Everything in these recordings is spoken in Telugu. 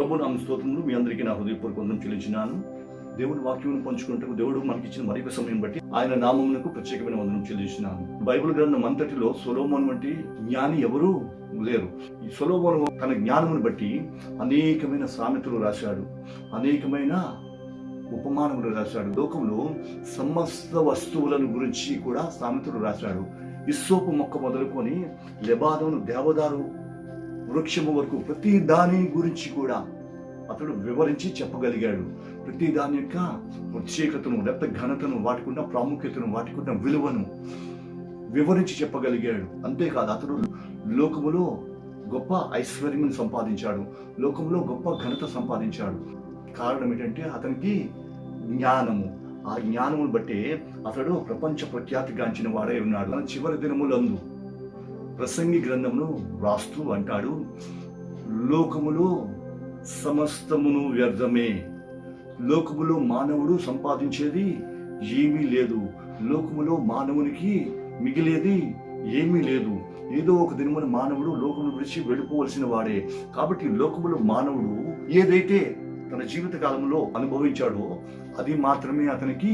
ప్రభు నామ స్తోత్రములు. మీ అందరికీ నా హృదయపూర్వక వందనం చెల్లించినాను. దేవుడి వాక్యం పంచుకుంటూ దేవుడు మనకిచ్చిన మరొక సమయం బట్టి ఆయన నామమునకు ప్రత్యేకమైన వందనం చెల్లించినాను. బైబిల్ గ్రంథం అంతటిలో సొలొమోను వంటి జ్ఞాని ఎవరు లేరు. ఈ సొలొమోను తన జ్ఞానమును బట్టి అనేకమైన సామెతలు రాశాడు, అనేకమైన ఉపమానములు రాశాడు. లోకంలో సమస్త వస్తువులను గురించి కూడా సామెతలు రాశాడు. ఇస్సోపు మొక్క మొదలుకొని లెబానోను దేవదారు వృక్షము వరకు ప్రతి దాని గురించి కూడా అతడు వివరించి చెప్పగలిగాడు. ప్రతి దాని యొక్క ప్రత్యేకతను, లేకపోతే ఘనతను, వాటికున్న ప్రాముఖ్యతను, వాటికున్న విలువను వివరించి చెప్పగలిగాడు. అంతేకాదు, అతడు లోకములో గొప్ప ఐశ్వర్యం సంపాదించాడు, లోకంలో గొప్ప ఘనత సంపాదించాడు. కారణం ఏంటంటే అతనికి జ్ఞానము. ఆ జ్ఞానమును బట్టే అతడు ప్రపంచ ప్రఖ్యాతిగాంచిన వాడై ఉన్నాడు. తన చివరి దినములందు ప్రసంగి గ్రంథమును రాస్తూ అంటాడు, లోకములో సమస్తమును వ్యర్థమే, లోకములో మానవుడు సంపాదించేది ఏమీ లేదు, లోకములో మానవునికి మిగిలేది ఏమీ లేదు. ఏదో ఒక దినమున మానవుడు లోకమును విడిచి వెళ్ళిపోవలసిన వాడే. కాబట్టి లోకములో మానవుడు ఏదైతే తన జీవిత కాలంలో అనుభవించాడో అది మాత్రమే అతనికి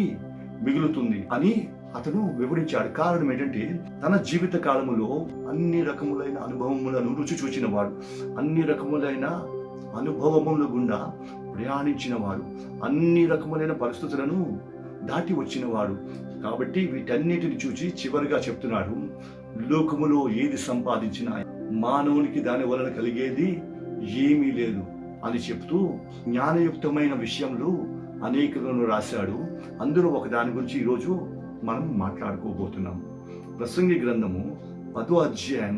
మిగులుతుంది అని అతను వివరించాడు. కారణం ఏంటంటే తన జీవిత కాలములో అన్ని రకములైన అనుభవములను రుచి చూచిన వాడు, అన్ని రకములైన అనుభవముల గుండా ప్రయాణించిన వాడు, అన్ని రకములైన పరిస్థితులను దాటి వచ్చినవాడు. కాబట్టి వీటన్నిటిని చూచి చివరిగా చెప్తున్నాడు, లోకములో ఏది సంపాదించినా మానవునికి దాని వలన కలిగేది ఏమీ లేదు అని చెప్తూ జ్ఞానయుక్తమైన విషయంలో అనేకలను రాశాడు. అందులో ఒక దాని గురించి ఈరోజు మనం మాట్లాడుకోబోతున్నాం. ప్రసంగి గ్రంథము 10వ అధ్యాయం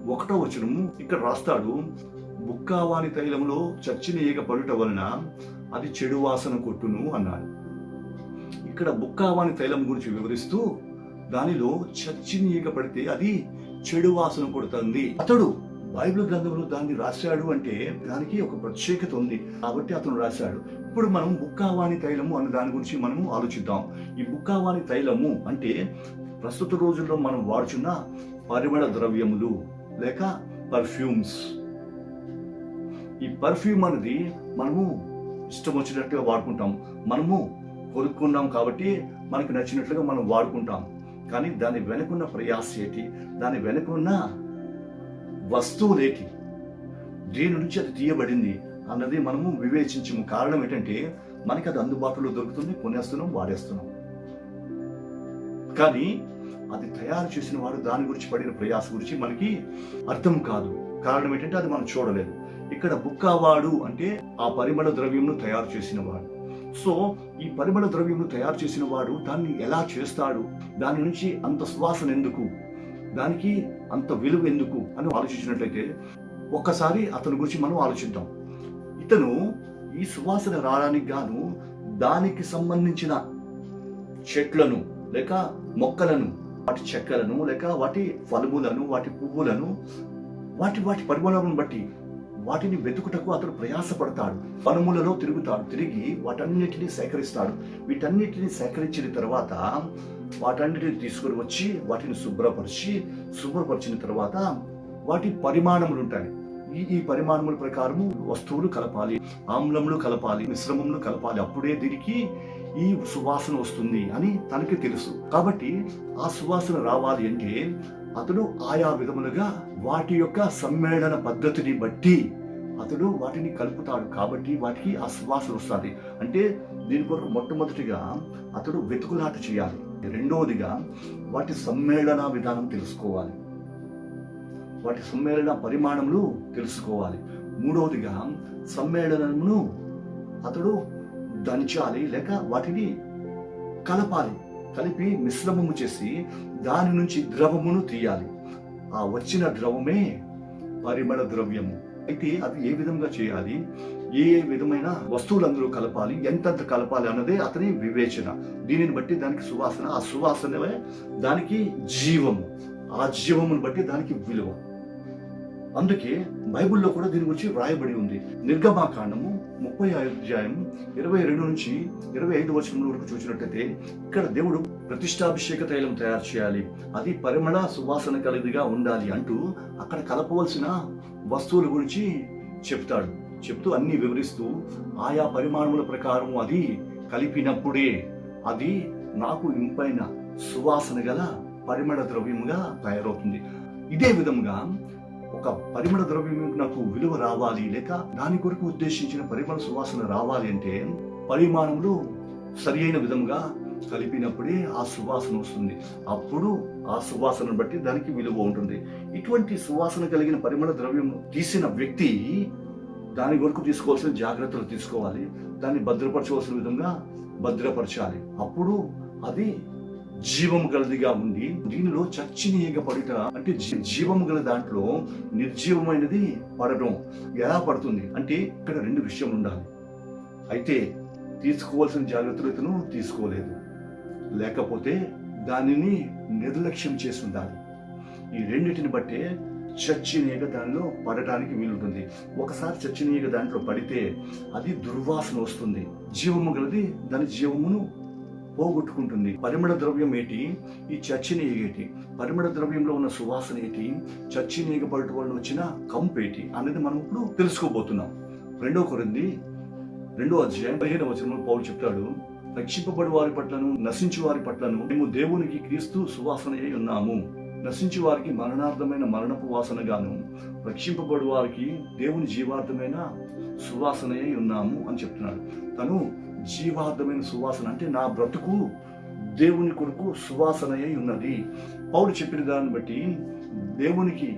1వ వచనము ఇక్కడ రాస్తాడు, బుక్కావాని తైలంలో చచ్చిన ఈగ పడుట వలన అది చెడు వాసన కొట్టును అన్నాడు. ఇక్కడ బుక్కావాని తైలం గురించి వివరిస్తూ దానిలో చచ్చిన ఈగ పడితే అది చెడు వాసన కొడుతుంది. అతడు బైబిల్ గ్రంథంలో దాన్ని రాశాడు అంటే దానికి ఒక ప్రత్యేకత ఉంది కాబట్టి అతను రాశాడు. ఇప్పుడు మనం బుక్కావాని తైలము అనే దాని గురించి మనము ఆలోచిద్దాం. ఈ బుక్కావాని తైలము అంటే ప్రస్తుత రోజుల్లో మనం వాడుచున్న పరిమళ ద్రవ్యములు లేక పర్ఫ్యూమ్స్. ఈ పర్ఫ్యూమ్ అనేది మనము ఇష్టం వచ్చినట్టుగా వాడుకుంటాం, మనము కొనుక్కున్నాం కాబట్టి మనకు నచ్చినట్లుగా మనం వాడుకుంటాం. కానీ దాని వెనుకున్న ప్రయాస ఏంటి, దాని వెనుకున్న వస్తువులేటి, దేని నుంచి అది తీయబడింది అన్నది మనము వివేచించము. కారణం ఏంటంటే మనకి అది అందుబాటులో దొరుకుతుంది, కొనేస్తున్నాం, వాడేస్తున్నాం. కానీ అది తయారు చేసిన వాడు దాని గురించి పడిన ప్రయాస గురించి మనకి అర్థం కాదు. కారణం ఏంటంటే అది మనం చూడలేదు. ఇక్కడ బుక్కావాడు అంటే ఆ పరిమళ ద్రవ్యంను తయారు చేసిన వాడు. సో ఈ పరిమళ ద్రవ్యంను తయారు చేసిన వాడు దాన్ని ఎలా చేస్తాడు, దాని నుంచి అంత సువాసన ఎందుకు, దానికి అంత విలువ ఎందుకు అని ఆలోచించినట్లయితే ఒక్కసారి అతని గురించి మనం ఆలోచిద్దాం. ఇతను ఈ సువాసన రావడానికి గాను దానికి సంబంధించిన చెట్లను లేక మొక్కలను, వాటి చెక్కలను లేక వాటి ఫలములను, వాటి పువ్వులను, వాటి పరిమళములను బట్టి వాటిని వెతుకుటకు అతడు ప్రయాసపడతాడు. వనములలో తిరుగుతాడు, తిరిగి వాటన్నిటిని సేకరిస్తాడు. వీటన్నిటిని సేకరించిన తర్వాత వాటన్నిటిని తీసుకొని వచ్చి వాటిని శుభ్రపరిచిన తర్వాత వాటి పరిమాణములు ఉంటాయి. ఈ పరిమాణముల ప్రకారము వస్తువులు కలపాలి, ఆమ్లములు కలపాలి, మిశ్రమములు కలపాలి, అప్పుడే దీనికి ఈ సువాసన వస్తుంది అని తనకి తెలుసు. కాబట్టి ఆ సువాసన రావాలి అంటే అతడు ఆయా విధములుగా వాటి యొక్క సమ్మేళన పద్ధతిని బట్టి అతడు వాటిని కలుపుతాడు. కాబట్టి వాటికి ఆ సువాసన వస్తుంది. అంటే దీని కొరకు మొట్టమొదటిగా అతడు వెతుకులాట చేయాలి. రెండవదిగా వాటి సమ్మేళన విధానం తెలుసుకోవాలి, వాటి సమ్మేళన పరిమాణములు తెలుసుకోవాలి. మూడవదిగా సమ్మేళనమును అతడు దంచాలి లేక వాటిని కలపాలి, కలిపి మిశ్రమము చేసి దాని నుంచి ద్రవమును తీయాలి. ఆ వచ్చిన ద్రవమే పరిమళ ద్రవ్యము. అయితే అది ఏ విధంగా చేయాలి, ఏ విధమైన వస్తువులు అందులో కలపాలి, ఎంతెంత కలపాలి అన్నదే అతని వివేచన. దీనిని బట్టి దానికి సువాసన, ఆ సువాసనవే దానికి జీవము, ఆ జీవమును బట్టి దానికి విలువ. అందుకే బైబిల్లో కూడా దీని గురించి వ్రాయబడి ఉంది. నిర్గమాకాండము 30వ అధ్యాయం 22 నుంచి 25 వచనం వరకు చూసినట్లయితే ఇక్కడ దేవుడు ప్రతిష్టాభిషేక తైలం తయారు చేయాలి, అది పరిమళ సువాసన కలిగిగా ఉండాలి అంటూ అక్కడ కలపవలసిన వస్తువుల గురించి చెప్తాడు. చెప్తూ అన్ని వివరిస్తూ ఆయా పరిమాణముల ప్రకారం అది కలిపినప్పుడే అది నాకు ఇంపైన సువాసన గల పరిమళ ద్రవ్యముగా తయారవుతుంది. ఇదే విధముగా ఒక పరిమళ ద్రవ్యం నాకు విలువ రావాలి, లేక దాని కొరకు ఉద్దేశించిన పరిమళ సువాసన రావాలి అంటే పరిమాణములు సరి అయిన విధంగా కలిపినప్పుడే ఆ సువాసన వస్తుంది. అప్పుడు ఆ సువాసనను బట్టి దానికి విలువ ఉంటుంది. ఇటువంటి సువాసన కలిగిన పరిమళ ద్రవ్యం తీసిన వ్యక్తి దాని కొరకు తీసుకోవాల్సిన జాగ్రత్తలు తీసుకోవాలి. దాన్ని భద్రపరచవలసిన విధంగా భద్రపరచాలి. అప్పుడు అది జీవము గలదిగా ఉండి దీనిలో చచ్చిన ఈగ పడుట అంటే జీవము గల దాంట్లో నిర్జీవమైనది పడడం ఎలా పడుతుంది అంటే ఇక్కడ రెండు విషయాలు ఉండాలి. అయితే తీసుకోవాల్సిన జాగ్రత్తలు ఇతను తీసుకోలేదు, లేకపోతే దానిని నిర్లక్ష్యం చేసి ఉండాలి. ఈ రెండింటిని బట్టే చచ్చిన ఈగ దానిలో పడటానికి వీలుంటుంది. ఒకసారి చచ్చిన ఈగ దాంట్లో పడితే అది దుర్వాసన వస్తుంది. జీవము గలది దాని జీవమును పోగొట్టుకుంటుంది. పరిమళ ద్రవ్యం ఏంటి, ఈ చచ్చిన ఈగేటి, పరిమళ ద్రవ్యంలో ఉన్న సువాసన ఏంటి, చచ్చిన ఈగ పడటం వల్ల వచ్చిన కంపు ఏంటి అనేది మనం ఇప్పుడు తెలుసుకోబోతున్నాం. 2 కొరింథీ 2వ అధ్యాయం 15వ వచనంలో పౌలు చెప్తాడు, రక్షింపబడి వారి పట్లను నశించు వారి పట్లను మేము దేవునికి క్రీస్తు సువాసన అయి ఉన్నాము. నశించు వారికి మరణార్థమైన మరణపు వాసనగాను, రక్షింపబడి వారికి దేవుని జీవార్థమైన సువాసన అయి ఉన్నాము అని చెప్తున్నాడు. తను జీవార్థమైన సువాసన అంటే నా బ్రతుకు దేవుని కొరకు సువాసన అయి ఉన్నది. పౌలు చెప్పిన దాన్ని బట్టి దేవునికి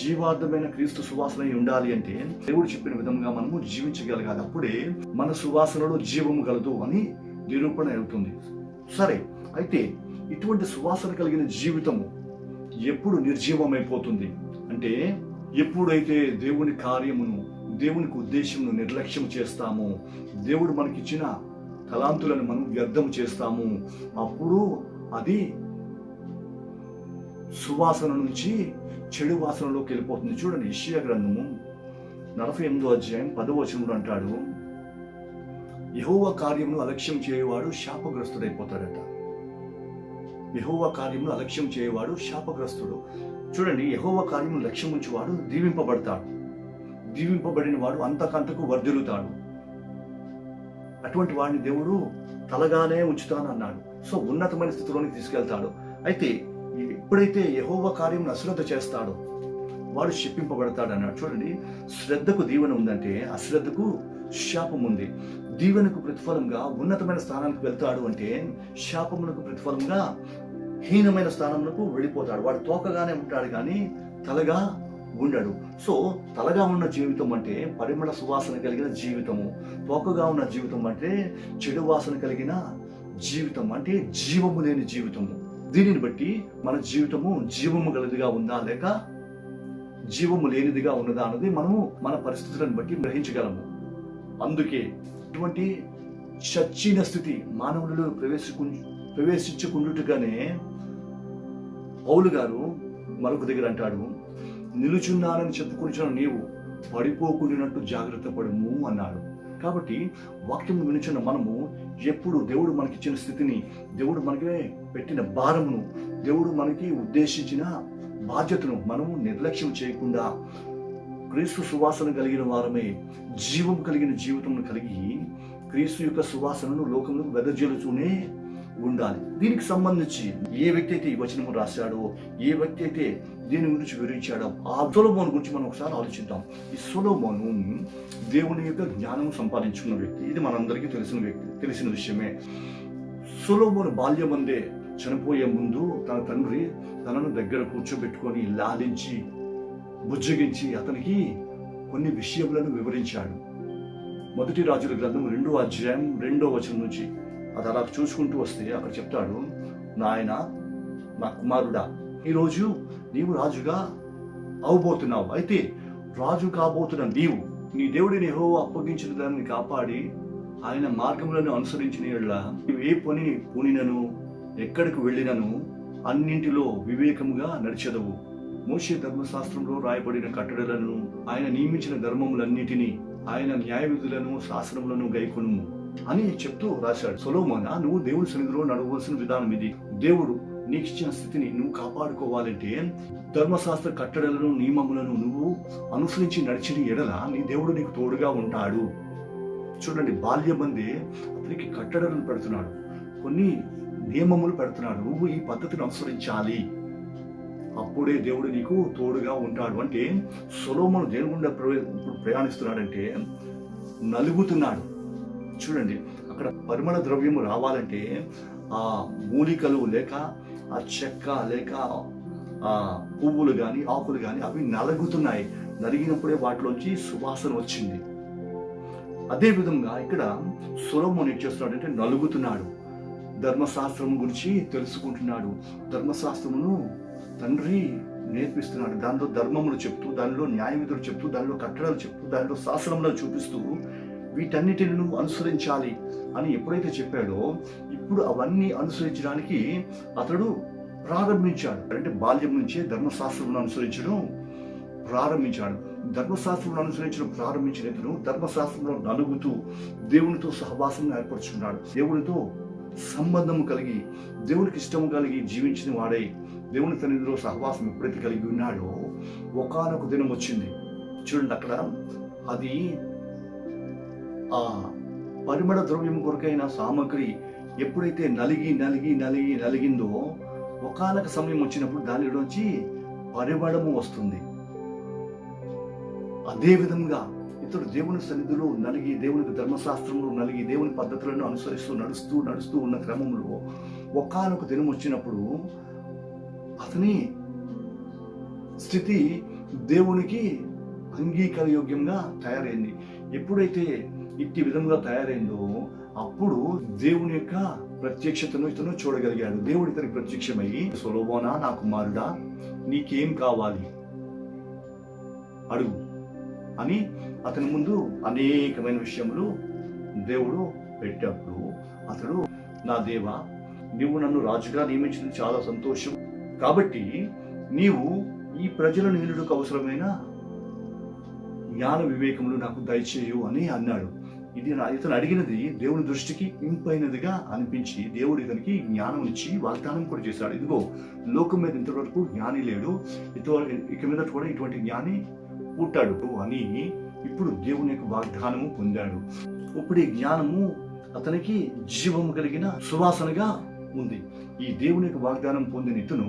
జీవార్థమైన క్రీస్తు సువాసన అయి ఉండాలి అంటే దేవుడు చెప్పిన విధంగా మనము జీవించగలగాలి. అప్పుడే మన సువాసనలో జీవము కలదు అని నిరూపణ అవుతుంది. సరే, అయితే ఇటువంటి సువాసన కలిగిన జీవితము ఎప్పుడు నిర్జీవమైపోతుంది అంటే ఎప్పుడైతే దేవుని కార్యమును దేవునికి ఉద్దేశమును నిర్లక్ష్యం చేస్తామో, దేవుడు మనకిచ్చిన తలాంతులను మనం వ్యర్థం చేస్తాము, అప్పుడు అది సువాసన నుంచి చెడు వాసనలోకి వెళ్ళిపోతుంది. చూడండి, యెషయా గ్రంథము 48వ అధ్యాయం 10వ వచనంలో అంటాడు, యెహోవా కార్యమును అలక్ష్యం చేయవాడు శాపగ్రస్తుడైపోతాడట. యెహోవా కార్యమును అలక్ష్యం చేయవాడు శాపగ్రస్తుడు. చూడండి, యెహోవా కార్యమును లక్ష్యం ఉంచువాడు దీవింపబడతాడు. దీవింపబడిన వాడు అంతకంతకు వర్ధిల్లుతాడు. అటువంటి వాడిని దేవుడు తలగానే ఉంచుతాను అన్నాడు. సో ఉన్నతమైన స్థితిలోనికి తీసుకెళ్తాడు. అయితే ఎప్పుడైతే యెహోవా కార్యమును అశ్రద్ధ చేస్తాడో వాడు శపింపబడతాడు అన్నాడు. చూడండి, శ్రద్ధకు దీవెన ఉందంటే అశ్రద్ధకు శాపం ఉంది. దీవెనకు ప్రతిఫలంగా ఉన్నతమైన స్థానానికి వెళ్తాడు అంటే శాపమునకు ప్రతిఫలంగా హీనమైన స్థానములకు వెళ్ళిపోతాడు. వాడు తోకగానే ఉంటాడు కానీ తలగా ఉండడు. సో తలగా ఉన్న జీవితం అంటే పరిమళ సువాసన కలిగిన జీవితము, తోకగా ఉన్న జీవితం అంటే చెడు వాసన కలిగిన జీవితం, అంటే జీవము లేని జీవితము. దీనిని బట్టి మన జీవితము జీవము గలదిగా ఉందా లేక జీవము లేనిదిగా ఉన్నదా అన్నది మనము మన పరిస్థితులను బట్టి గ్రహించగలము. అందుకే ఇటువంటి చచ్చిన స్థితి మానవులలో ప్రవేశించకుండుటగానే పౌలు గారు మరొక దగ్గర అంటాడు, నిలుచున్నానని చెప్పుకొనిచిన నీవు పడిపోకుండానట్టు జాగ్రత్త పడుము అన్నాడు. కాబట్టి వాక్యం వినుచున్న మనము ఎప్పుడు దేవుడు మనకిచ్చిన స్థితిని, దేవుడు మనకి పెట్టిన భారమును, దేవుడు మనకి ఉద్దేశించిన బాధ్యతను మనము నిర్లక్ష్యం చేయకుండా క్రీస్తు సువాసన కలిగిన వారమే జీవం కలిగిన జీవితం కలిగి క్రీస్తు యొక్క సువాసనను లోకంలో వెదజల్లుతూనే ఉండాలి. దీనికి సంబంధించి ఏ వ్యక్తి అయితే ఈ వచనము రాశాడో, ఏ వ్యక్తి అయితే దీని గురించి వివరించాడో ఆ సొలొమోను గురించి మనం ఒకసారి ఆలోచిద్దాం. ఈ సొలొమోను దేవుని యొక్క జ్ఞానం సంపాదించుకున్న వ్యక్తి. ఇది మనందరికీ తెలిసిన విషయమే. సొలొమోను బాల్యమందే చనిపోయే ముందు తన తండ్రి తనను దగ్గర కూర్చోబెట్టుకొని లాలించి బుజ్జగించి అతనికి కొన్ని విషయములను వివరించాడు. 1 రాజుల గ్రంథం 2వ అధ్యాయం 2వ వచనం నుంచి అది అలా చూసుకుంటూ వస్తే అక్కడ చెప్తాడు, నాయన, నా కుమారుడా, ఈరోజు నీవు రాజుగా అవబోతున్నావు. అయితే రాజు కాబోతున్న నీవు నీ దేవుడిని యెహోవా అప్పగించిన దాన్ని కాపాడి ఆయన మార్గములను అనుసరించిన యెడల నీవు ఏ పని పూనినను ఎక్కడికి వెళ్ళినను అన్నింటిలో వివేకముగా నడిచెదవు. మోషే ధర్మశాస్త్రంలో రాయబడిన కట్టడలను, ఆయన నియమించిన ధర్మములన్నిటినీ, ఆయన న్యాయ విధులను శాసనములను గైకొనుము అని చెప్తూ రాశాడు. సొలొమోనా, నువ్వు దేవుని సన్నిధిలో నడవలసిన విధానం ఇది. దేవుడు నీకు ఇచ్చిన స్థితిని నువ్వు కాపాడుకోవాలంటే ధర్మశాస్త్ర కట్టడలను నియమములను నువ్వు అనుసరించి నడిచిన ఎడల నీ దేవుడు నీకు తోడుగా ఉంటాడు. చూడండి, బాల్యమందే అతనికి కట్టడలను పెడుతున్నాడు, కొన్ని నియమములు పెడుతున్నాడు. నువ్వు ఈ పద్ధతిని అనుసరించాలి, అప్పుడే దేవుడు నీకు తోడుగా ఉంటాడు. అంటే సొలొమోను దేని గుండా ఇప్పుడు ప్రయాణిస్తున్నాడంటే నలుగుతున్నాడు. చూడండి, అక్కడ పరిమళ ద్రవ్యము రావాలంటే ఆ మూలికలు లేక ఆ చెక్క లేక ఆ పువ్వులు కానీ ఆకులు కానీ అవి నలుగుతున్నాయి. నలిగినప్పుడే వాటిలోంచి సువాసన వచ్చింది. అదే విధంగా ఇక్కడ సొలొమోను ఏం చేస్తున్నాడంటే నలుగుతున్నాడు, ధర్మశాస్త్రం గురించి తెలుసుకుంటున్నాడు. ధర్మశాస్త్రమును తండ్రి నేర్పిస్తున్నాడు. దానిలో ధర్మములు చెప్తూ, దానిలో న్యాయ విధులు చెప్తూ, దానిలో కట్టడాలు చెప్తూ, దానిలో శాసనములను చూపిస్తూ వీటన్నిటిని నువ్వు అనుసరించాలి అని ఎప్పుడైతే చెప్పాడో ఇప్పుడు అవన్నీ అనుసరించడానికి అతడు ప్రారంభించాడు. అంటే బాల్యం నుంచే ధర్మశాస్త్రమును అనుసరించడం ప్రారంభించాడు. ధర్మశాస్త్రం అనుసరించడం ప్రారంభించిన ఇతను ధర్మశాస్త్రంలో నలుగుతూ దేవునితో సహవాసం ఏర్పరచుకున్నాడు. దేవునితో సంబంధము కలిగి, దేవునికి ఇష్టము కలిగి జీవించిన వాడై దేవుని సన్నిధిలో సహవాసం ఎప్పుడైతే కలిగి ఉన్నాడో ఒకానొక దినం వచ్చింది. చూడండి, అక్కడ అది ఆ పరిమళ ద్రవ్యం కొరకైన సామగ్రి ఎప్పుడైతే నలిగిందో ఒకానొక సమయం వచ్చినప్పుడు దానిలోంచి పరిమళము వస్తుంది. అదే విధంగా ఇతడు దేవుని సన్నిధిలో నలిగి, దేవునికి ధర్మశాస్త్రంలో నలిగి, దేవుని పద్ధతులను అనుసరిస్తూ నడుస్తూ ఉన్న క్రమంలో ఒకానొక దినం వచ్చినప్పుడు అతని స్థితి దేవునికి అంగీకారయోగ్యంగా తయారైంది. ఎప్పుడైతే ఇట్టి విధంగా తయారైందో అప్పుడు దేవుని యొక్క ప్రత్యక్షతను ఇతను చూడగలిగాడు. దేవుడు ఇతనికి ప్రత్యక్షమై, సొలొమోనా నా కుమారుడా, నీకేం కావాలి అడుగు అని అతని ముందు అనేకమైన విషయములు దేవుడు పెట్టినప్పుడు అతడు, నా దేవా, నీవు నన్ను రాజుగా నియమించింది చాలా సంతోషం. కాబట్టి నీవు ఈ ప్రజలను ఏలుటకు అవసరమైన జ్ఞాన వివేకములు నాకు దయచేయు అని అన్నాడు. ఇది ఇతను అడిగినది దేవుని దృష్టికి ఇంపైనదిగా అనిపించి దేవుడు ఇతనికి జ్ఞానం ఇచ్చి వాగ్దానం కూడా చేశాడు. ఇదిగో, లోకం మీద ఇంతవరకు జ్ఞాని లేడు, ఇక మీద కూడా ఇటువంటి జ్ఞాని పుట్టాడు అని ఇప్పుడు దేవుని యొక్క వాగ్దానము పొందాడు. ఇప్పుడు ఈ జ్ఞానము అతనికి జీవము కలిగిన సువాసనగా ఉంది. ఈ దేవుని యొక్క వాగ్దానం పొందిన ఇతను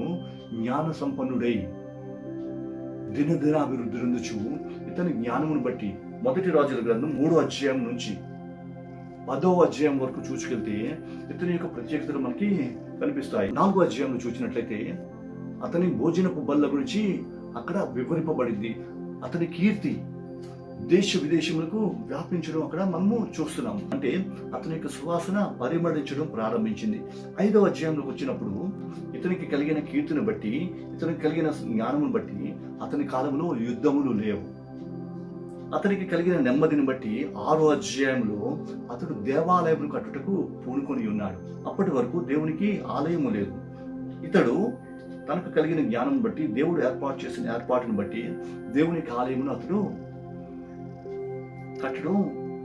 జ్ఞాన సంపన్నుడై దినదినాభివృద్ధి చెందుచు ఇతని జ్ఞానమును బట్టి మొదటి రాజుల గ్రంథం 3వ అధ్యాయం నుంచి 10వ అధ్యాయం వరకు చూసుకెళ్తే ఇతని యొక్క ప్రత్యేకతలు మనకి కనిపిస్తాయి. 4వ అధ్యాయంలో చూసినట్లయితే అతని భోజనపు బల్ల గురించి అక్కడ వివరింపబడింది. అతని కీర్తి దేశ విదేశములకు వ్యాపించడం అక్కడ మనము చూస్తున్నాం. అంటే అతని యొక్క సువాసన పరిమళించడం ప్రారంభించింది. 5వ అధ్యాయంలోకి వచ్చినప్పుడు ఇతనికి కలిగిన కీర్తిని బట్టి, ఇతనికి కలిగిన జ్ఞానమును బట్టి అతని కాలంలో యుద్ధములు లేవు. అతనికి కలిగిన నెమ్మదిని బట్టి 6వ అధ్యాయంలో అతడు దేవాలయమును కట్టుటకు పూనుకొని ఉన్నాడు. అప్పటి వరకు దేవునికి ఆలయము లేదు. ఇతడు తనకు కలిగిన జ్ఞానం బట్టి, దేవుడు ఏర్పాటు చేసిన ఏర్పాటును బట్టి దేవునికి ఆలయమును అతడు కట్టడం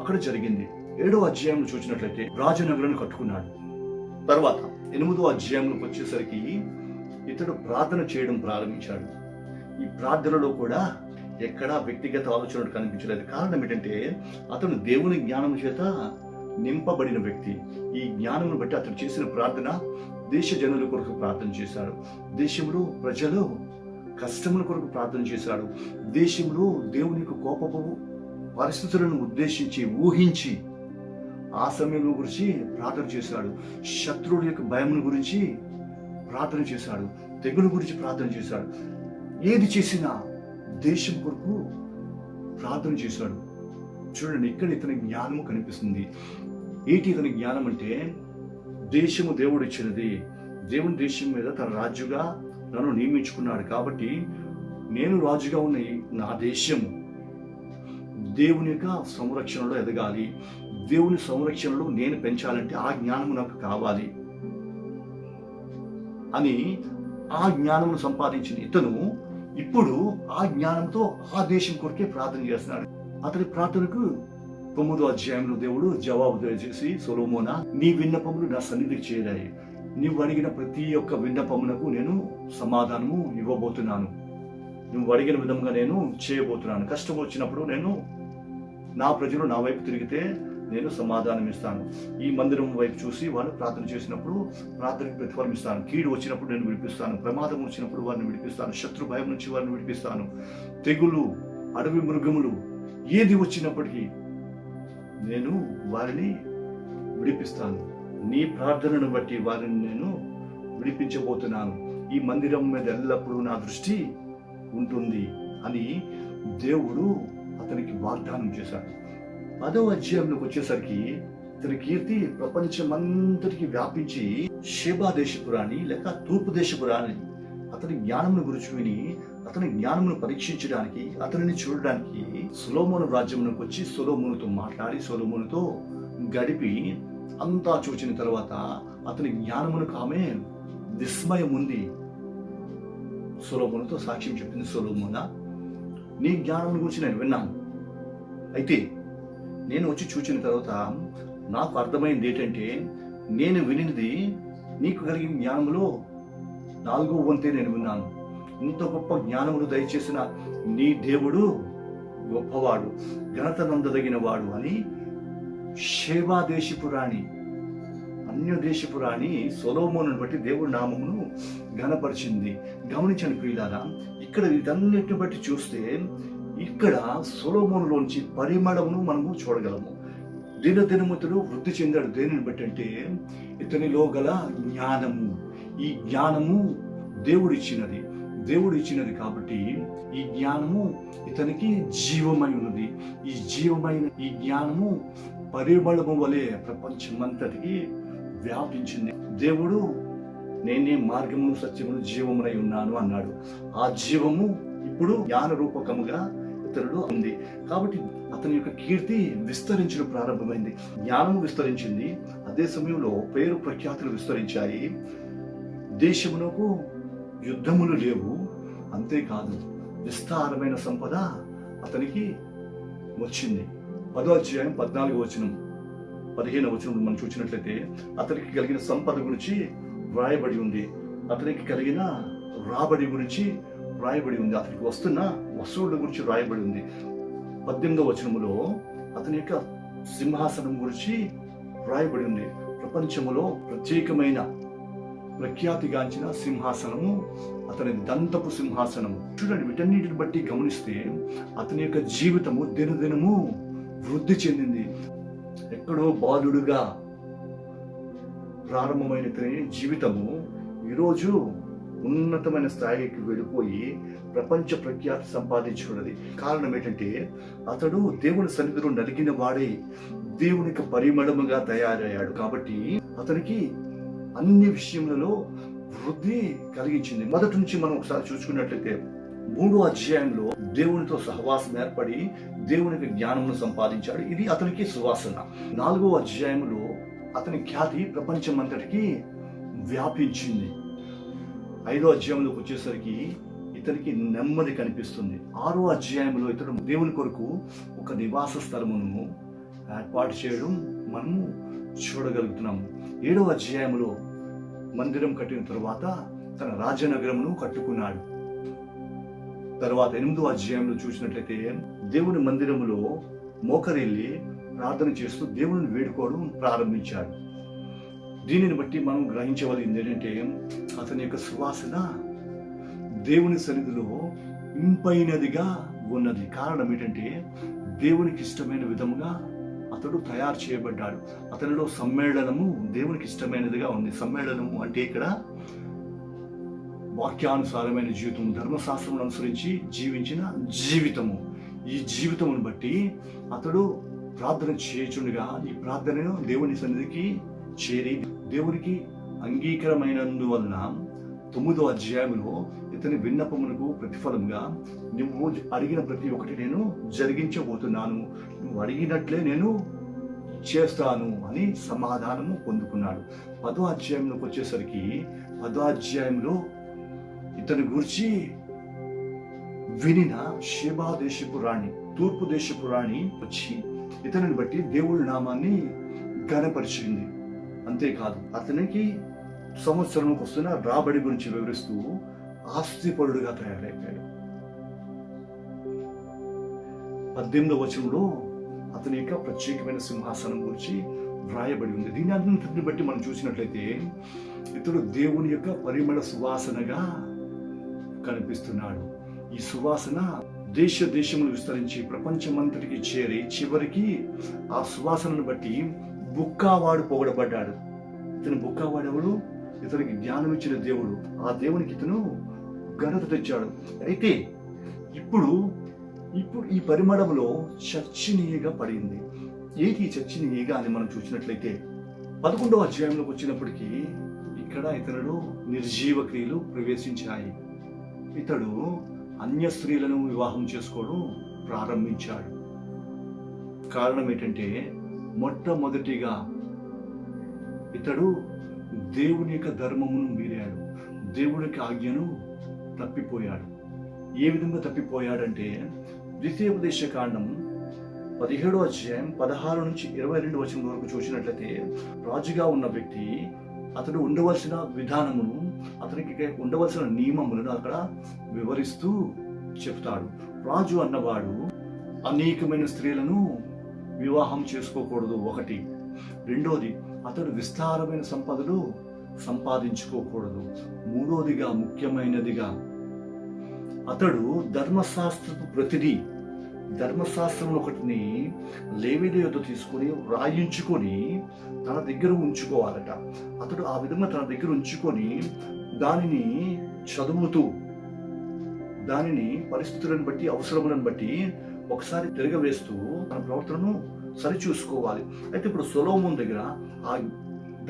అక్కడ జరిగింది. 7వ అధ్యాయంలో చూసినట్లయితే రాజనగరాన్ని కట్టుకున్నాడు. తర్వాత 8వ అధ్యాయంలోకి వచ్చేసరికి ఇతడు ప్రార్థన చేయడం ప్రారంభించాడు. ఈ ప్రార్థనలో కూడా ఎక్కడా వ్యక్తిగత ఆలోచనలు కనిపించలేదు. కారణం ఏంటంటే అతను దేవుని జ్ఞానం చేత నింపబడిన వ్యక్తి. ఈ జ్ఞానమును బట్టి అతను చేసిన ప్రార్థన దేశ జనుల కొరకు ప్రార్థన చేశాడు. దేశంలో ప్రజలు కష్టముల కొరకు ప్రార్థన చేశాడు. దేశంలో దేవుని యొక్క కోపపు పరిస్థితులను ఉద్దేశించి ఊహించి ఆ సమయంలో గురించి ప్రార్థన చేశాడు. శత్రువుల యొక్క భయమును గురించి ప్రార్థన చేశాడు. తెగులు గురించి ప్రార్థన చేశాడు. ఏది చేసినా దేశం కొరకు ప్రార్థన చేశాడు. చూడండి, ఇక్కడ ఇతని జ్ఞానము కనిపిస్తుంది. ఏంటి ఇతని జ్ఞానం అంటే, దేశము దేవుడు ఇచ్చినది, దేవుని దేశం మీద తన రాజుగా నన్ను నియమించుకున్నాడు. కాబట్టి నేను రాజుగా ఉన్న నా దేశము దేవుని యొక్క సంరక్షణలో ఎదగాలి. దేవుని సంరక్షణలో నేను పెంచాలంటే ఆ జ్ఞానము నాకు కావాలి అని ఆ జ్ఞానమును సంపాదించిన ఇతను ఇప్పుడు ఆ జ్ఞానంతో ఆ దేశం కొరకే ప్రార్థన చేస్తున్నాడు. అతని ప్రార్థనకు 9వ అధ్యాయంలో దేవుడు జవాబు చేసి, సొలొమోనా, నీ విన్నపములు నా సన్నిధికి చేరాయి, నువ్వు అడిగిన ప్రతి ఒక్క విన్నపమునకు నేను సమాధానము ఇవ్వబోతున్నాను. నువ్వు అడిగిన విధంగా నేను చేయబోతున్నాను. కష్టం వచ్చినప్పుడు నా ప్రజలు నా వైపు తిరిగితే నేను సమాధానం ఇస్తాను. ఈ మందిరం వైపు చూసి వాళ్ళు ప్రార్థన చేసినప్పుడు ప్రార్థనకు ప్రతిఫలం ఇస్తాను. కీడు వచ్చినప్పుడు నేను విడిపిస్తాను. ప్రమాదం వచ్చినప్పుడు వారిని విడిపిస్తాను. శత్రు భయం నుంచి వారిని విడిపిస్తాను. తెగులు, అడవి మృగములు ఏది వచ్చినప్పటికీ నేను వారిని విడిపిస్తాను. నీ ప్రార్థనను బట్టి వారిని నేను విడిపించబోతున్నాను. ఈ మందిరం మీద ఎల్లప్పుడూ నా దృష్టి ఉంటుంది అని దేవుడు అతనికి వాగ్దానం చేశాడు. 10వ అధ్యాయంలోకి వచ్చేసరికి ఇతని కీర్తి ప్రపంచమంతటికి వ్యాపించి షేబా దేశపురాణి లేక తూర్పు దేశపురాణి అతని జ్ఞానమును గురించి విని అతని జ్ఞానమును పరీక్షించడానికి, అతనిని చూడడానికి సొలొమోను రాజ్యమునకు వచ్చి సొలొమోనుతో మాట్లాడి సొలొమోనుతో గడిపి అంతా చూచిన తర్వాత అతని జ్ఞానమునకు ఆమె విస్మయం ఉంది. సొలొమోనుతో సాక్ష్యం చెప్పింది, సొలొమోనా, నీ జ్ఞానం గురించి నేను విన్నాను. అయితే నేను వచ్చి చూసిన తర్వాత నాకు అర్థమైంది ఏంటంటే, నేను వినినది నీకు కలిగిన జ్ఞానములో 4వ వంతే నేను విన్నాను. ఇంత గొప్ప జ్ఞానమును దయచేసిన నీ దేవుడు గొప్పవాడు, ఘనత నందదగిన వాడు అని షేబా దేశపురాణి, అన్య దేశపురాణి సొలొమోనును బట్టి దేవుడి నామమును ఘనపరిచింది. గమనించండి ప్రియులారా, ఇక్కడ వీటన్నిటిని బట్టి చూస్తే ఇక్కడ సొలొమోనులోంచి పరిమళమును మనము చూడగలము. దినదినముతుడు వృద్ధి చెందాడు. దేనిని బట్టి అంటే ఇతనిలో గల జ్ఞానము. ఈ జ్ఞానము దేవుడు ఇచ్చినది కాబట్టి ఈ జ్ఞానము ఇతనికి జీవమై ఉన్నది. ఈ జ్ఞానము పరిమళము వలె ప్రపంచమంతటికి వ్యాపించింది. దేవుడు నేనే మార్గమును సత్యమును జీవమునై ఉన్నాను అన్నాడు. ఆ జీవము ఇప్పుడు జ్ఞాన రూపకముగా ఇతరుడు ఉంది. కాబట్టి అతని యొక్క కీర్తి విస్తరించడం ప్రారంభమైంది. జ్ఞానము విస్తరించింది, అదే సమయంలో పేరు ప్రఖ్యాతులు విస్తరించాయి. దేశమునకు యుద్ధములు లేవు. అంతేకాదు, విస్తారమైన సంపద అతనికి వచ్చింది. 10వ అధ్యాయం 14వ వచనం 15వ వచనం మనం చూసినట్లయితే అతనికి కలిగిన సంపద గురించి వ్రాయబడి ఉంది. అతనికి కలిగిన రాబడి గురించి వ్రాయబడి ఉంది. అతనికి వస్తున్న వసూళ్ల గురించి వ్రాయబడి ఉంది. 18వ వచనములో అతని యొక్క సింహాసనం గురించి వ్రాయబడి ఉంది. ప్రపంచములో ప్రత్యేకమైన ప్రఖ్యాతిగాంచిన సింహాసనము అతని దంతపు సింహాసనము. చూడండి, వీటన్నిటిని బట్టి గమనిస్తే అతని యొక్క జీవితము దినదినము వృద్ధి చెందింది. ఎక్కడో బాలుడుగా ప్రారంభమైన జీవితము ఈరోజు ఉన్నతమైన స్థాయికి వెళ్ళిపోయి ప్రపంచ ప్రఖ్యాతి సంపాదించుకున్నది. కారణం ఏంటంటే అతడు దేవుని సన్నిధిలో నలిగిన వాడే దేవునికి పరిమళముగా తయారయ్యాడు. కాబట్టి అతనికి అన్ని విషయములలో వృద్ధి కలిగించింది. మొదటి నుంచి మనం ఒకసారి చూసుకున్నట్లయితే 3వ అధ్యాయంలో దేవునితో సహవాసం ఏర్పడి దేవునికి జ్ఞానమును సంపాదించాడు. ఇది అతనికి సువాసన. 4వ అధ్యాయంలో అతని ఖ్యాతి ప్రపంచమంతటికి వ్యాపించింది. 5వ అధ్యాయంలోకి వచ్చేసరికి ఇతనికి నెమ్మది కనిపిస్తుంది. 6వ అధ్యాయంలో ఇతడు దేవుని కొరకు ఒక నివాస స్థలమును ఏర్పాటు చేయడం మనము చూడగలుగుతున్నాము. 7వ అధ్యాయంలో మందిరం కట్టిన తరువాత తన రాజనగరమును కట్టుకున్నాడు. తర్వాత 8వ అధ్యాయంలో చూసినట్లయితే దేవుని మందిరములో మోకరిల్లి ప్రార్థన చేస్తూ దేవుని వేడుకోవడం ప్రారంభించాడు. దీనిని బట్టి మనం గ్రహించవలసింది ఏంటంటే అతని యొక్క సువాసన దేవుని సన్నిధిలో ఇంపైనదిగా ఉన్నది. కారణం ఏంటంటే దేవునికి ఇష్టమైన విధముగా అతడు తయారు చేయబడ్డాడు. అతనిలో సమ్మేళనము దేవునికి ఇష్టమైనదిగా ఉంది. సమ్మేళనము అంటే ఇక్కడ వాక్యానుసారమైన జీవితం, ధర్మశాస్త్రం అనుసరించి జీవించిన జీవితము. ఈ జీవితమును బట్టి అతడు ప్రార్థన చేయుచుండగా ఈ ప్రార్థనను దేవుని సన్నిధికి చేరి దేవునికి అంగీకారమైనందువలన 9వ అధ్యాయంలో ఇతని విన్నపమునకు ప్రతిఫలంగా నువ్వు అడిగిన ప్రతి ఒక్కటి నేను జరిగించబోతున్నాను, నువ్వు అడిగినట్లే నేను చేస్తాను అని సమాధానము పొందుకున్నాడు. 10వ అధ్యాయంలోకి వచ్చేసరికి 10వ అధ్యాయంలో ఇతని గురించి వినిన షేబా దేశపు రాణి, తూర్పు దేశపు రాణి వచ్చి ఇతనిని బట్టి దేవుడి నామాన్ని ఘనపరిచింది. అంతేకాదు అతనికి సంవత్సరంకి వస్తున్న రాబడి గురించి వివరిస్తూ ఆస్తిపరుడుగా తయారైపోయాడు. 18వ వచనంలో అతని యొక్క ప్రత్యేకమైన సింహాసనం గురించి వ్రాయబడి ఉంది. దీని అంతటిని బట్టి మనం చూసినట్లయితే ఇతడు దేవుని యొక్క పరిమళ సువాసనగా కనిపిస్తున్నాడు. ఈ సువాసన దేశములు విస్తరించి ప్రపంచమంతటికి చేరి చివరికి ఆ సువాసనను బట్టి బుక్కావాడు పొగడబడ్డాడు. ఇతను బుక్కావాడెవడు? ఇతనికి జ్ఞానం ఇచ్చిన దేవుడు. ఆ దేవునికి ఇతను ఘనత తెచ్చాడు. అయితే ఇప్పుడు ఈ పరిమళంలో చర్చనీయగా పడింది. ఏంటి చర్చనీయగా అని మనం చూసినట్లయితే 11వ అధ్యాయంలోకి వచ్చినప్పటికీ ఇక్కడ ఇతరులు నిర్జీవ క్రియలు ప్రవేశించాయి. ఇతడు అన్య స్త్రీలను వివాహం చేసుకోవడం ప్రారంభించాడు. కారణం ఏంటంటే మొట్టమొదటిగా ఇతడు దేవుని యొక్క ధర్మమును మీరాడు, దేవుని యొక్క ఆజ్ఞను తప్పిపోయాడు. ఏ విధంగా తప్పిపోయాడంటే ద్వితీయోపదేశ కాండం 17వ అధ్యాయం 16 నుంచి 22 వచనం వరకు చూసినట్లయితే రాజుగా ఉన్న వ్యక్తి అతడు ఉండవలసిన విధానమును, అతనికి ఉండవలసిన నియమములను అక్కడ వివరిస్తూ చెప్తాడు. రాజు అన్నవాడు అనేకమైన స్త్రీలను వివాహం చేసుకోకూడదు, ఒకటి. రెండోది, అతడు విస్తారమైన సంపదలు సంపాదించుకోకూడదు. మూడోదిగా, ముఖ్యమైనదిగా, అతడు ధర్మశాస్త్రపు ప్రతిదీ, ధర్మశాస్త్రం ఒకటిని లేవీయుల యొద్ద తీసుకొని రాయించుకొని తన దగ్గర ఉంచుకోవాలట. అతడు ఆ విధంగా తన దగ్గర ఉంచుకొని దానిని చదువుతూ దానిని పరిస్థితులను బట్టి, అవసరములను బట్టి ఒకసారి తిరగవేస్తూ తన ప్రవర్తనను సరిచూసుకోవాలి. అయితే ఇప్పుడు సొలొమోను దగ్గర ఆ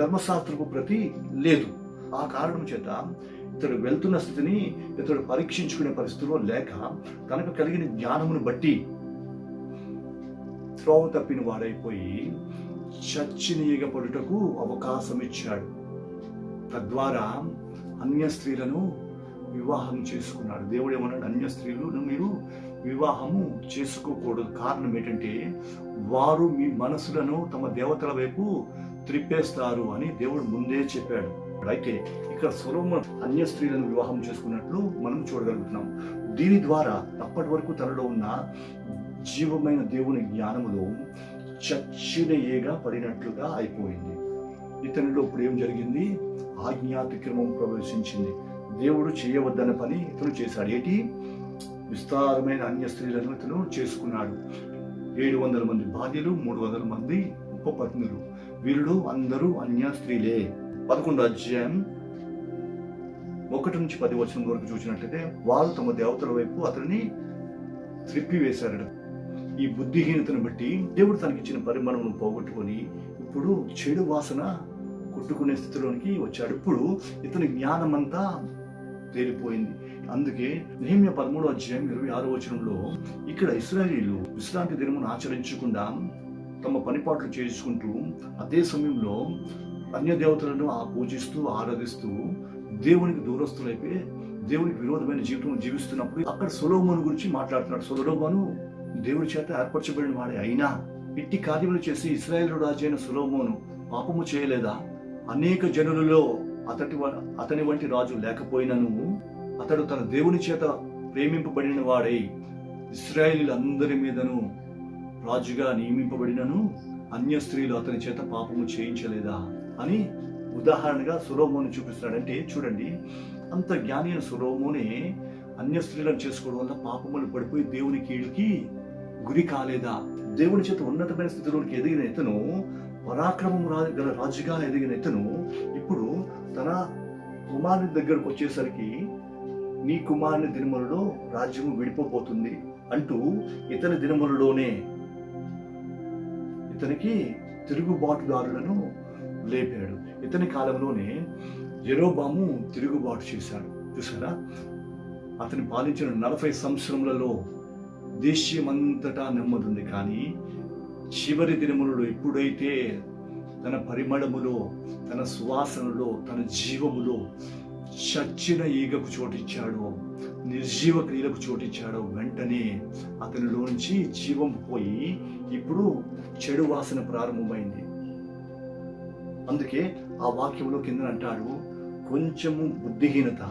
ధర్మశాస్త్రపు ప్రతి లేదు. ఆ కారణం చేత ఇతడు వెళ్తున్న స్థితిని ఇతడు పరీక్షించుకునే పరిస్థితిలో లేక తనకు కలిగిన జ్ఞానమును బట్టి త్రోవ తప్పిన వాడైపోయి చర్చనీయగా పడుటకు అవకాశం ఇచ్చాడు. తద్వారా అన్య స్త్రీలను వివాహం చేసుకున్నాడు. దేవుడు ఏమన్నాడు? అన్య స్త్రీలను మీరు వివాహము చేసుకోకూడదు. కారణం ఏంటంటే వారు మీ మనసులను తమ దేవతల వైపు త్రిప్పేస్తారు అని దేవుడు ముందే చెప్పాడు. అయితే ఇక్కడ సొలొమోను అన్య స్త్రీలను వివాహం చేసుకున్నట్లు మనం చూడగలుగుతున్నాం. దీని ద్వారా అప్పటి వరకు తనలో ఉన్న జీవమైన దేవుని జ్ఞానములో చర్చనీయగా పడినట్లుగా అయిపోయింది. ఇతనిలో ఇప్పుడు ఏం జరిగింది? ఆజ్ఞాతిక్రమం ప్రవేశించింది. దేవుడు చేయవద్దన్న పని ఇతను చేశాడు. ఏంటి? విస్తారమైన అన్య స్త్రీలను ఇతను చేసుకున్నాడు. 700 మంది భార్యలు, 300 మంది ఉపపత్నులు. వీరుడు అందరూ అన్య స్త్రీలే. 11వ అధ్యాయం 1 నుంచి 10 వచనం వరకు చూసినట్లయితే వాళ్ళు తమ దేవతల వైపు అతన్ని త్రిప్పివేశారు. ఈ బుద్ధిహీనతను బట్టి దేవుడు తనకిచ్చిన పరిమాణమును పోగొట్టుకొని ఇప్పుడు చెడు వాసన కొట్టుకునే స్థితిలోనికి వచ్చాడు. ఇప్పుడు ఇతని జ్ఞానమంతా తేలిపోయింది. అందుకే నెహెమ్యా 13వ అధ్యాయం 26వ వచనంలో ఇక్కడ ఇశ్రాయేలీయులు విశ్రాంతి దినమును ఆచరించకుండా తమ పనిపాట్లు చేసుకుంటూ అదే సమయంలో అన్య దేవతలను పూజిస్తూ ఆరాధిస్తూ దేవునికి దూరస్తులైపోయి దేవునికి విరోధమైన జీవితం జీవిస్తున్నప్పుడు అక్కడ సొలొమోను గురించి మాట్లాడుతున్నాడు. సొలొమోను దేవుడి చేత ఏర్పరచబడిన వాడే అయినా ఇట్టి కార్యములు చేసి ఇశ్రాయేలు రాజు అయిన సొలొమోను పాపము చేయలేదా? అనేక జనులలో అతని వంటి రాజు లేకపోయినను అతడు తన దేవుని చేత ప్రేమింపబడిన వాడై ఇశ్రాయేలీయులందరి మీదను రాజుగా నియమింపబడినను అన్య స్త్రీలు అతని చేత పాపము చేయించలేదా అని ఉదాహరణగా సొలొమోను చూపిస్తున్నాడంటే చూడండి, అంత జ్ఞాని అయిన సొలొమోనే అన్య స్త్రీలను చేసుకోవడం వల్ల పాపములు పడిపోయి దేవుని కీడుకి గురి కాలేదా? దేవుని చేత ఉన్నతమైన స్థితిలోనికి ఎదిగిన ఇతను, పరాక్రమం గల రాజుగా ఎదిగిన ఇతను ఇప్పుడు తన కుమారుని దగ్గరకు వచ్చేసరికి నీ కుమారుని దినములలో రాజ్యము విడిపోబోతుంది అంటూ ఇతని దినములలోనే ఇతనికి తిరుగుబాటుదారులను లేపాడు. ఇతని కాలంలోనే యెరోబాము తిరుగుబాటు చేశాడు. చూసారా? అతను పాలించిన 40 సంవత్సరములలో దేశమంతటా నెమ్మది, కానీ చివరి దినములలో ఎప్పుడైతే తన పరిమళములో, తన సువాసనలో, తన జీవములో చచ్చిన ఈగకు చోటిచ్చాడో, నిర్జీవ క్రియలకు చోటిచ్చాడో, వెంటనే అతనిలో నుంచి జీవం పోయి ఇప్పుడు చెడు వాసన ప్రారంభమైంది. అందుకే ఆ వాక్యంలో కింద అంటాడు, కొంచెము బుద్ధిహీనత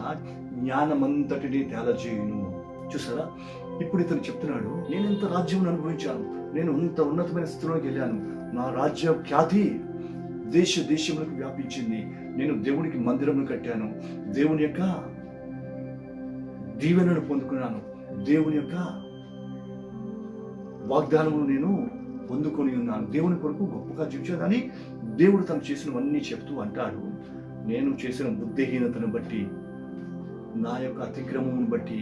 జ్ఞానమంతటిని తేలజేయును. చూసారా, ఇప్పుడు ఇతను చెప్తున్నాడు, నేను ఎంత రాజ్యం అనుభవించాను, నేను ఇంత ఉన్నతమైన స్థితిలోకి వెళ్ళాను, నా రాజ్య ఖ్యాతి దేశములకు వ్యాపించింది, నేను దేవునికి మందిరమును కట్టాను, దేవుని యొక్క దీవెనను పొందుకున్నాను, దేవుని యొక్క వాగ్దానమును నేను పొందుకొని ఉన్నాను, దేవుని కొరకు గొప్పగా జీవించాలని దేవుడు తను చేసినవన్నీ చెప్తూ అంటాడు, నేను చేసిన బుద్ధిహీనతను బట్టి, నా యొక్క అతిక్రమమును బట్టి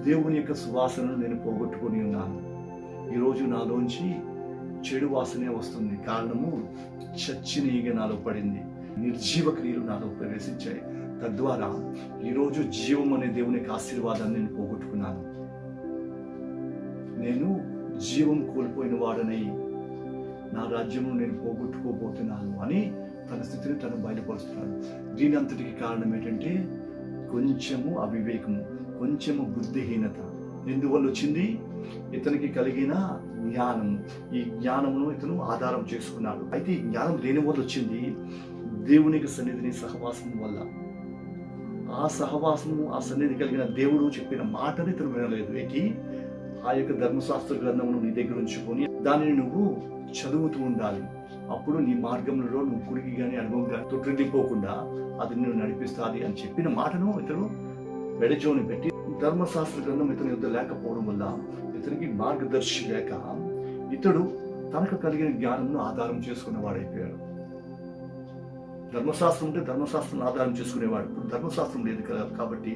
దేవుని యొక్క సువాసనను నేను పోగొట్టుకొని ఉన్నాను. ఈరోజు నాలోంచి చెడు వాసనే వస్తుంది. కారణము చచ్చిన ఈగ నాలో పడింది, నిర్జీవ క్రియలు నాలో ప్రవేశించాయి. తద్వారా ఈరోజు జీవం అనే దేవుని యొక్క ఆశీర్వాదాన్ని నేను పోగొట్టుకున్నాను. నేను జీవం కోల్పోయిన వాడనై నా రాజ్యము నేను పోగొట్టుకోబోతున్నాను అని తన స్థితిని తను బయలుపరుస్తున్నాడు. దీని అంతటికి కారణం ఏంటంటే కొంచెము అవివేకము, కొంచెము బుద్ధిహీనత. ఎందువల్ల వచ్చింది? ఇతనికి కలిగిన జ్ఞానము. ఈ జ్ఞానమును ఇతను ఆధారం చేసుకున్నాడు. అయితే ఈ జ్ఞానం దేని వల్ల వచ్చింది? దేవునికి సన్నిధిని సహవాసం వల్ల. ఆ సహవాసము, ఆ సన్నిధి కలిగిన దేవుడు చెప్పిన మాటని ఇతను వినలేదు. ఏంటి? ఆ యొక్క ధర్మశాస్త్ర గ్రంథమును నీ దగ్గర ఉంచుకొని దానిని నువ్వు చదువుతూ ఉండాలి. అప్పుడు నీ మార్గంలో నువ్వు కుడికి కానీ అనుభవం కానీ తొట్టిల్లిపోకుండా అది నువ్వు నడిపిస్తుంది అని చెప్పిన మాటను ఇతను వెడజోని పెట్టి, ధర్మశాస్త్ర గ్రంథం ఇతని యుద్ధ లేకపోవడం వల్ల, ఇతనికి మార్గదర్శి లేక, ఇతడు తనకు కలిగిన జ్ఞానంను ఆధారం చేసుకున్న వాడైపోయాడు. ధర్మశాస్త్రం ఉంటే ధర్మశాస్త్రం ఆధారం చేసుకునేవాడు. ఇప్పుడు ధర్మశాస్త్రం లేదు కదా, కాబట్టి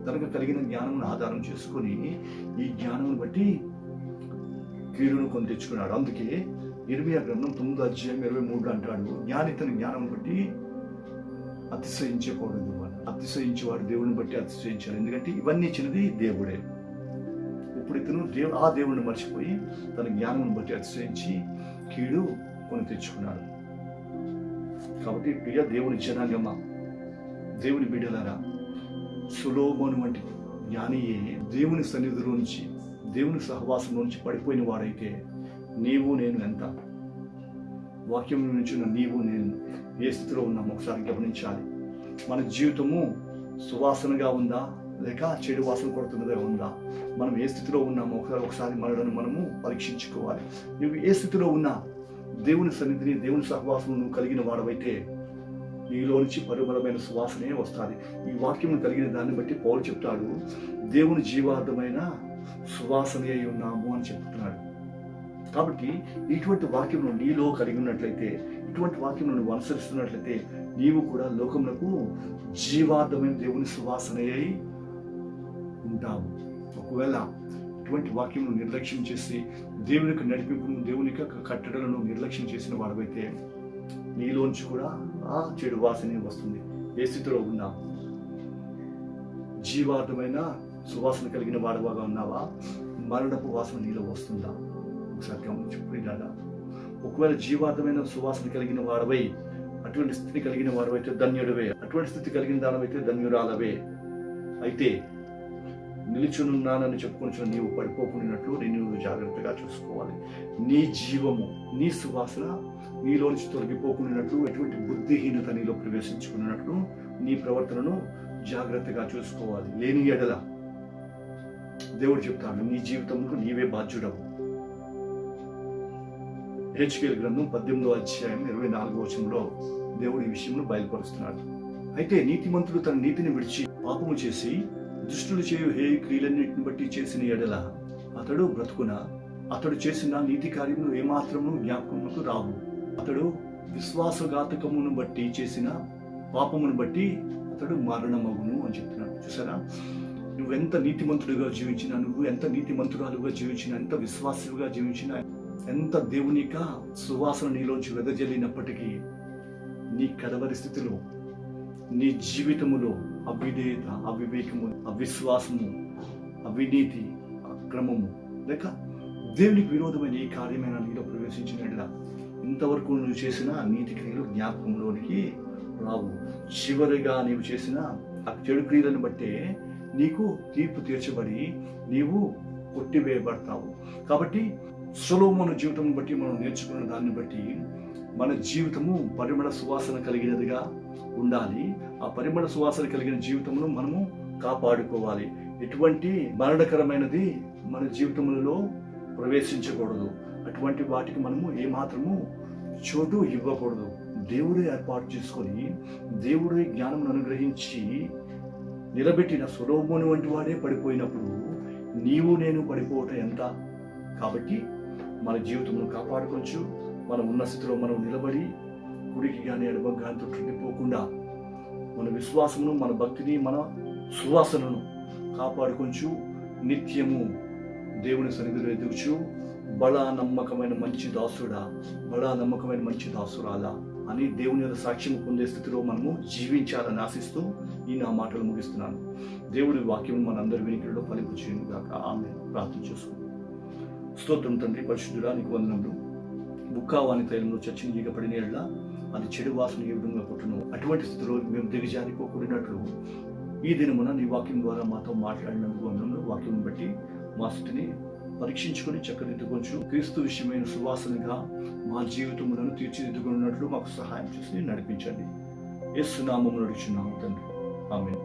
తనకు కలిగిన జ్ఞానం ఆధారం చేసుకుని ఈ జ్ఞానం బట్టి కీడును కొని తెచ్చుకున్నాడు. అందుకే ఇర్మియా గ్రంథం 9:23 అంటాడు, జ్ఞాని తన జ్ఞానం బట్టి అతిశయించకూడదు. అతిశయించేవాడు దేవుని బట్టి అతిశయించాలి. ఎందుకంటే ఇవన్నీ ఇచ్చినది దేవుడే. ఇప్పుడు ఇతను ఆ దేవుడిని మర్చిపోయి తన జ్ఞానం బట్టి అతిశయించి కీడు కొని తెచ్చుకున్నాడు. కాబట్టి ప్రియ దేవుని జనాంగమా, దేవుని బిడ్డలారా, సొలొమోను వంటి జ్ఞానియే దేవుని సన్నిధిలోంచి, దేవుని సహవాసంలోంచి పడిపోయిన వాడైతే నీవు నేను ఎంత? వాక్యం నుంచి నీవు నేను ఏ స్థితిలో ఉన్నాము ఒకసారి గమనించాలి. మన జీవితము సువాసనగా ఉందా, లేక చెడు వాసన కొడుతున్నదే ఉందా? మనం ఏ స్థితిలో ఉన్నామో ఒకసారి మనలను మనము పరీక్షించుకోవాలి. నువ్వు ఏ స్థితిలో ఉన్నా దేవుని సన్నిధిని, దేవుని సహవాసం నువ్వు కలిగిన వాడవైతే నీలో నుంచి పరిమళమైన సువాసనే వస్తుంది. ఈ వాక్యం కలిగిన దాన్ని బట్టి పౌలు చెప్తాడు, దేవుని జీవార్థమైన సువాసన అయి ఉన్నాము అని చెప్తున్నాడు. కాబట్టి ఇటువంటి వాక్యం నీలో కలిగి ఉన్నట్లయితే, ఇటువంటి వాక్యం నువ్వు అనుసరిస్తున్నట్లయితే నీవు కూడా లోకమునకు జీవార్థమైన దేవుని సువాసన అయి ఉంటావు. ఒకవేళ ఇటువంటి వాక్యం నిర్లక్ష్యం చేసి దేవుని యొక్క నడిపింపును, దేవుని యొక్క కట్టడలను నిర్లక్ష్యం చేసిన వాడవైతే నీలోంచి కూడా ఆ చెడు వాసన వస్తుంది. ఏ స్థితిలో ఉన్నావు? జీవార్థమైన సువాసన కలిగిన వాడవాగా ఉన్నావా? మరణపు వాసన నీలో వస్తుందా? ఒకసారి గమనించుకుంటాడా? ఒకవేళ జీవార్థమైన సువాసన కలిగిన వాడవై అటువంటి స్థితి కలిగిన వాడవైతే ధన్యుడవే. అటువంటి స్థితి కలిగిన దానవైతే ధన్యురాలవే. అయితే నిలుచునున్నానని చెప్పుకొని నీవు పడిపోకున్నట్లు నేను జాగ్రత్తగా చూసుకోవాలి. నీ జీవము, నీ సువాసన నీలోంచి తొలగిపోకున్నట్లు, ఎటువంటి బుద్ధిహీనత నీలో ప్రవేశించుకున్నట్లు నీ ప్రవర్తనను జాగ్రత్తగా చూసుకోవాలి. లేని ఎడల దేవుడు చెప్తాడు, నీ జీవితంకు నీవే బాధ్యుడవు. హెచ్కేల్ గ్రంథం 18:24 దేవుడు ఈ విషయంలో బయలుపరుస్తున్నాడు. అయితే నీతిమంతుడు తన నీతిని విడిచి పాపము చేసి దుష్టులు చేయు హేయ క్రియలన్నిటిని బట్టి చేసిన ఎడల అతడు బ్రతుకున, అతడు చేసిన నీతి కార్యములు ఏమాత్రము జ్ఞాపకములకు రావు. అతడు విశ్వాసఘాతకమును బట్టి చేసిన పాపమును బట్టి అతడు మరణమగును అని చెప్తున్నాడు. చూసారా, నువ్వెంత నీతిమంతుడిగా జీవించినా, నువ్వు ఎంత నీతిమంతురాలుగా జీవించినా, ఎంత విశ్వాసుగా జీవించినా, ఎంత దేవుని యొక్క సువాసన నీలోంచి వెదజల్లినప్పటికీ నీ కడవరి స్థితిలో, నీ జీవితములో అవిధేయత, అవివేకము, అవిశ్వాసము, అవినీతి, అక్రమము లేక దేవునికి విరోధమైన ఏ కార్యమైనా నీలో ప్రవేశించినట్లా ఇంతవరకు నువ్వు చేసిన నీతి క్రియలు జ్ఞాపకంలోనికి రావు. చివరిగా నీవు చేసిన ఆ చెడు క్రియలను బట్టే నీకు తీర్పు తీర్చబడి నీవు కొట్టివేయబడతావు. కాబట్టి సొలొమోను జీవితం బట్టి మనం నేర్చుకున్న దాన్ని బట్టి మన జీవితము పరిమళ సువాసన కలిగినదిగా ఉండాలి. ఆ పరిమళ సువాసన కలిగిన జీవితమును మనము కాపాడుకోవాలి. ఎటువంటి మరణకరమైనది మన జీవితంలో ప్రవేశించకూడదు. అటువంటి వాటికి మనము ఏమాత్రము చోటు ఇవ్వకూడదు. దేవుడే ఏర్పాటు చేసుకొని, దేవుడే జ్ఞానం అనుగ్రహించి నిలబెట్టిన సొలొమోను వంటి వాడే పడిపోయినప్పుడు నీవు నేను పడిపోవటం ఎంత? కాబట్టి మన జీవితంలో కాపాడుకోవచ్చు. మనం ఉన్న స్థితిలో మనం నిలబడి కుడికి కానీ ఎడమకి కానీ తొట్టుకుపోకుండా మన విశ్వాసమును, మన భక్తిని, మన సువాసనను కాపాడుకొంచు నిత్యము దేవుని సన్నిధిలో ఎదుగుచు బడా నమ్మకమైన మంచి దాసుడా, బడా నమ్మకమైన మంచి దాసురాలా అని దేవుని యొక్క సాక్ష్యం పొందే స్థితిలో మనము జీవించాలని ఆశిస్తూ ఈ నా మాటలు ముగిస్తున్నాను. దేవుడి వాక్యం మనందరి వెనుకలో ఫలించేయును గాక. ఆమె ప్రార్థన చేసుకుందాం. స్తోత్రం తండ్రి, పరిశుద్ధుడా, నీకు వందనములు. బుక్కావాని తైలంలో చర్చించబడిన ఎడల అది చెడు వాసన ఏ విధంగా పుట్టును, అటువంటి స్థితిలో మేము దిగజారిపోకూడినట్లు ఈ దినమున నీ వాక్యం ద్వారా మాతో మాట్లాడినందుకు వందనములు. వాక్యం బట్టి మా స్థితిని పరీక్షించుకొని చక్కదిద్దుకొంచు క్రీస్తు విషయమైన సువాసనగా మా జీవితములను తీర్చిదిద్దుకున్నట్లు మాకు సహాయం చేసి నడిపించండి. యేసు నామములో అడుగుచున్నాము తండ్రి. ఆమేన్.